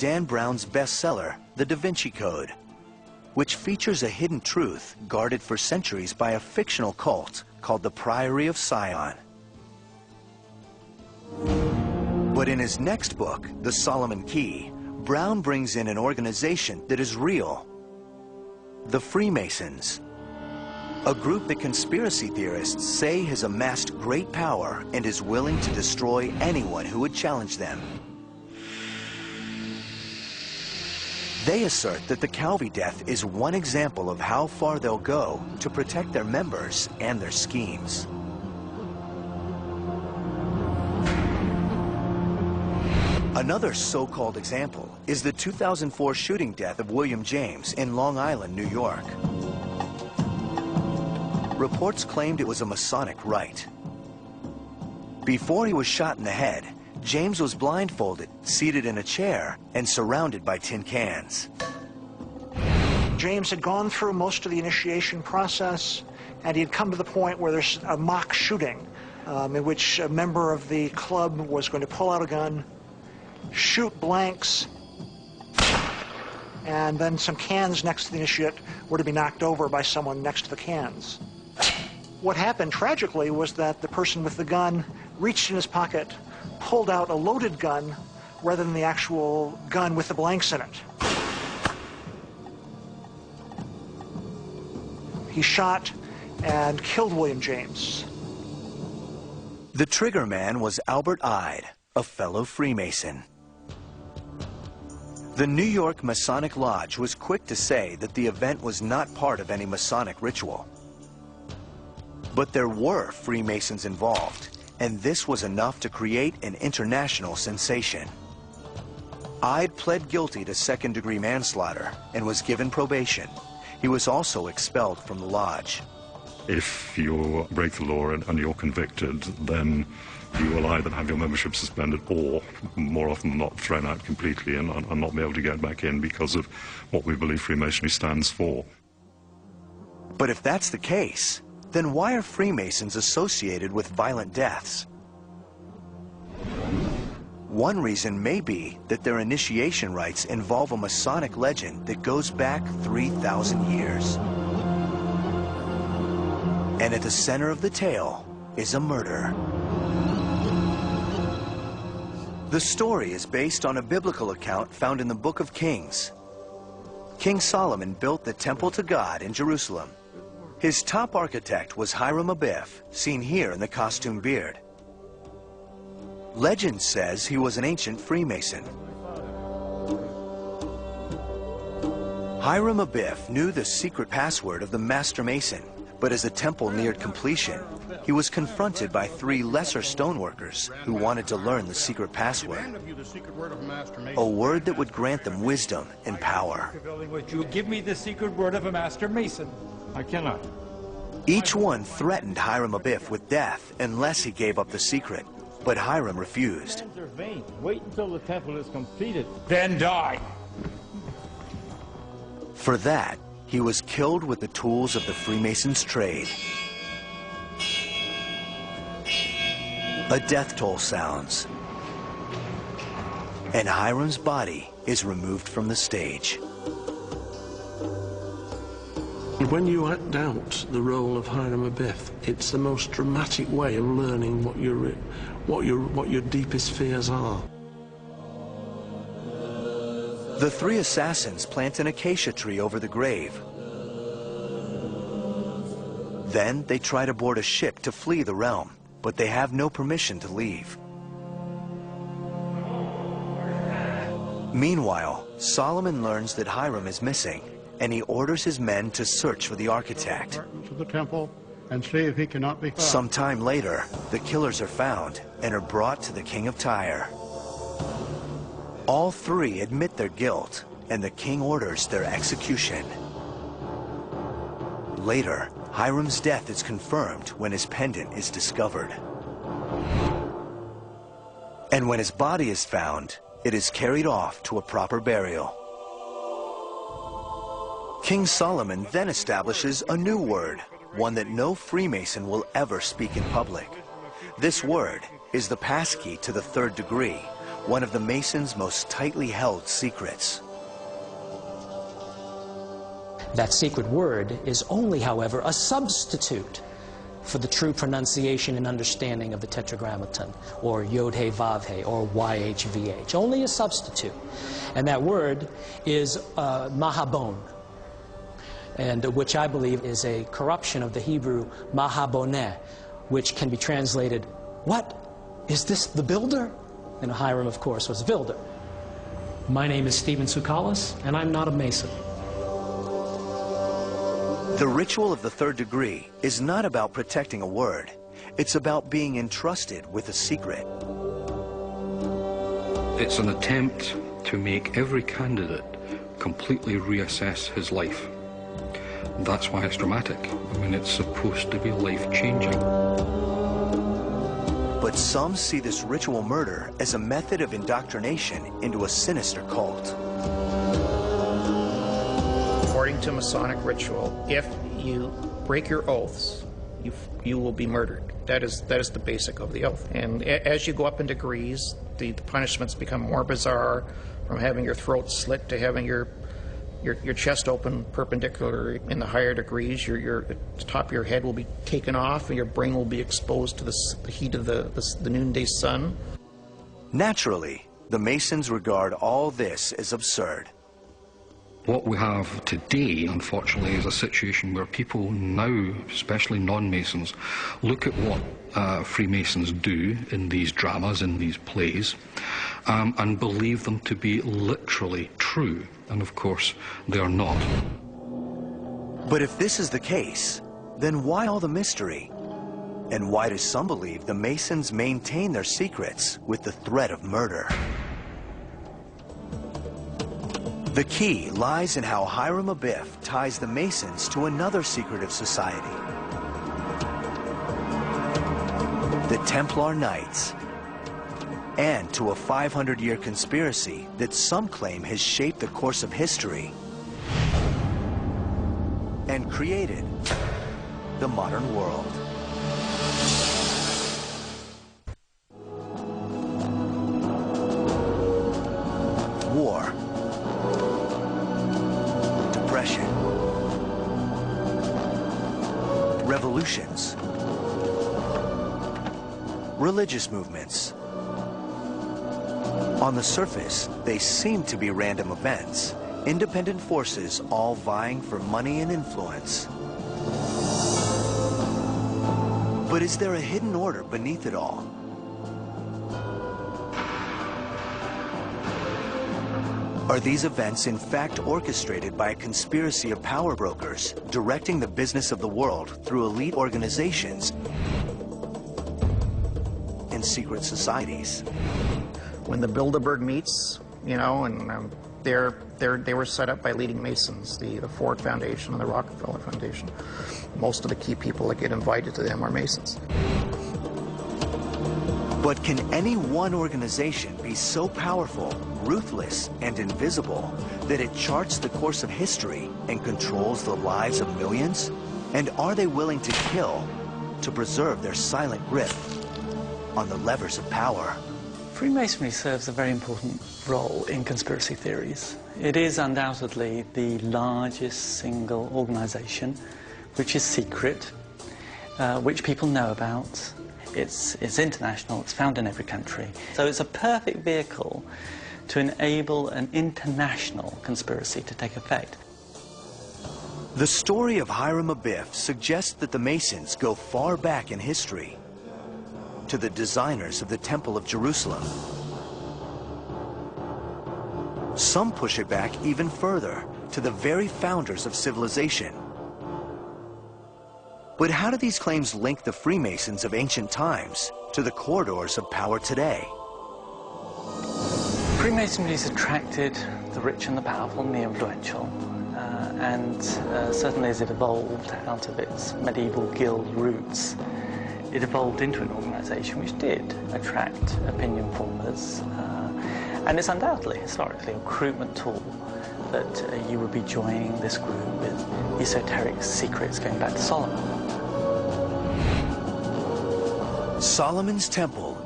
Dan Brown's bestseller, The Da Vinci Code, which features a hidden truth guarded for centuries by a fictional cult called the Priory of Sion. But in his next book, The Solomon Key, Brown brings in an organization that is real: the Freemasons, a group that conspiracy theorists say has amassed great power and is willing to destroy anyone who would challenge them. They assert that the Calvi death is one example of how far they'll go to protect their members and their schemes. Another so-called example is the 2004 shooting death of William James in Long Island, New York. Reports claimed it was a Masonic rite. Before he was shot in the head, James was blindfolded, seated in a chair, and surrounded by tin cans. James had gone through most of the initiation process, and he had come to the point where there's a mock shooting in which a member of the club was going to pull out a gun, shoot blanks, and then some cans next to the initiate were to be knocked over by someone next to the cans. What happened tragically was that the person with the gun reached in his pocket, pulled out a loaded gun rather than the actual gun with the blanks in it. He shot and killed William James. The trigger man was Albert Ide, a fellow Freemason. The New York Masonic Lodge was quick to say that the event was not part of any Masonic ritual. But there were Freemasons involved, and this was enough to create an international sensation. Ide pled guilty to second-degree manslaughter and was given probation. He was also expelled from the lodge. If you break the law and you're convicted, then you will either have your membership suspended or, more often than not, thrown out completely and not be able to get back in because of what we believe Freemasonry stands for. But if that's the case, then why are Freemasons associated with violent deaths? One reason may be that their initiation rites involve a Masonic legend that goes back 3,000 years. And at the center of the tale is a murder. The story is based on a biblical account found in the Book of Kings. King Solomon built the temple to God in Jerusalem. His top architect was Hiram Abiff, seen here in the costume beard. Legend says he was an ancient Freemason. Hiram Abiff knew the secret password of the Master Mason, but as the temple neared completion, he was confronted by 3 lesser stoneworkers who wanted to learn the secret password, a word that would grant them wisdom and power. Would you give me the secret word of a Master Mason? I cannot. Each one threatened Hiram Abiff with death unless he gave up the secret, but Hiram refused. Wait until the temple is completed, then die. For that, he was killed with the tools of the Freemasons' trade. A death toll sounds, and Hiram's body is removed from the stage. When you act out the role of Hiram Abiff, it's the most dramatic way of learning what your deepest fears are. The 3 assassins plant an acacia tree over the grave. Then they try to board a ship to flee the realm, but they have no permission to leave. Meanwhile, Solomon learns that Hiram is missing, and he orders his men to search for the architect. To the temple and see if he cannot be found. Sometime later, the killers are found and are brought to the king of Tyre. All 3 admit their guilt, and the king orders their execution. Later, Hiram's death is confirmed when his pendant is discovered. And when his body is found, it is carried off to a proper burial. King Solomon then establishes a new word, one that no Freemason will ever speak in public. This word is the passkey to the 3rd degree, one of the Masons' most tightly held secrets. That secret word is only, however, a substitute for the true pronunciation and understanding of the Tetragrammaton, or Yod-He Vav-He, or YHVH. Only a substitute. And that word is Mahabon, and which I believe is a corruption of the Hebrew Mahaboneh, which can be translated, "What? Is this the builder?" And Hiram, of course, was a builder. My name is Stephen Tsoukalos, and I'm not a Mason. The ritual of the third degree is not about protecting a word. It's about being entrusted with a secret. It's an attempt to make every candidate completely reassess his life. That's why it's dramatic. I mean, it's supposed to be life-changing. But some see this ritual murder as a method of indoctrination into a sinister cult. According to Masonic ritual, if you break your oaths, you will be murdered. That is the basic of the oath. And as you go up in degrees, the punishments become more bizarre, from having your throat slit to having your chest open perpendicular. In the higher degrees, the top of your head will be taken off, and your brain will be exposed to the heat of the noonday sun. Naturally, the Masons regard all this as absurd. What we have today, unfortunately, is a situation where people now, especially non-Masons, look at what Freemasons do in these dramas, in these plays, and believe them to be literally true. And of course, they are not. But if this is the case, then why all the mystery? And why do some believe the Masons maintain their secrets with the threat of murder? The key lies in how Hiram Abiff ties the Masons to another secretive society, the Templar Knights, and to a 500-year conspiracy that some claim has shaped the course of history and created the modern world. War, depression, revolutions, religious movements. On the surface, they seem to be random events, independent forces all vying for money and influence. But is there a hidden order beneath it all? Are these events in fact orchestrated by a conspiracy of power brokers directing the business of the world through elite organizations and secret societies? When the Bilderberg meets, you know, and they were set up by leading Masons, the Ford Foundation and the Rockefeller Foundation. Most of the key people that get invited to them are Masons. But can any one organization be so powerful, ruthless, and invisible that it charts the course of history and controls the lives of millions? And are they willing to kill to preserve their silent grip on the levers of power? Freemasonry serves a very important role in conspiracy theories. It is undoubtedly the largest single organization which is secret, which people know about. It's international, it's found in every country. So it's a perfect vehicle to enable an international conspiracy to take effect. The story of Hiram Abiff suggests that the Masons go far back in history, to the designers of the Temple of Jerusalem. Some push it back even further, to the very founders of civilization. But how do these claims link the Freemasons of ancient times to the corridors of power today? Freemasonry has attracted the rich and the powerful and the influential, and certainly as it evolved out of its medieval guild roots, it evolved into an organization which did attract opinion formers, and it's undoubtedly, historically, a recruitment tool that you would be joining this group with esoteric secrets going back to Solomon. Solomon's Temple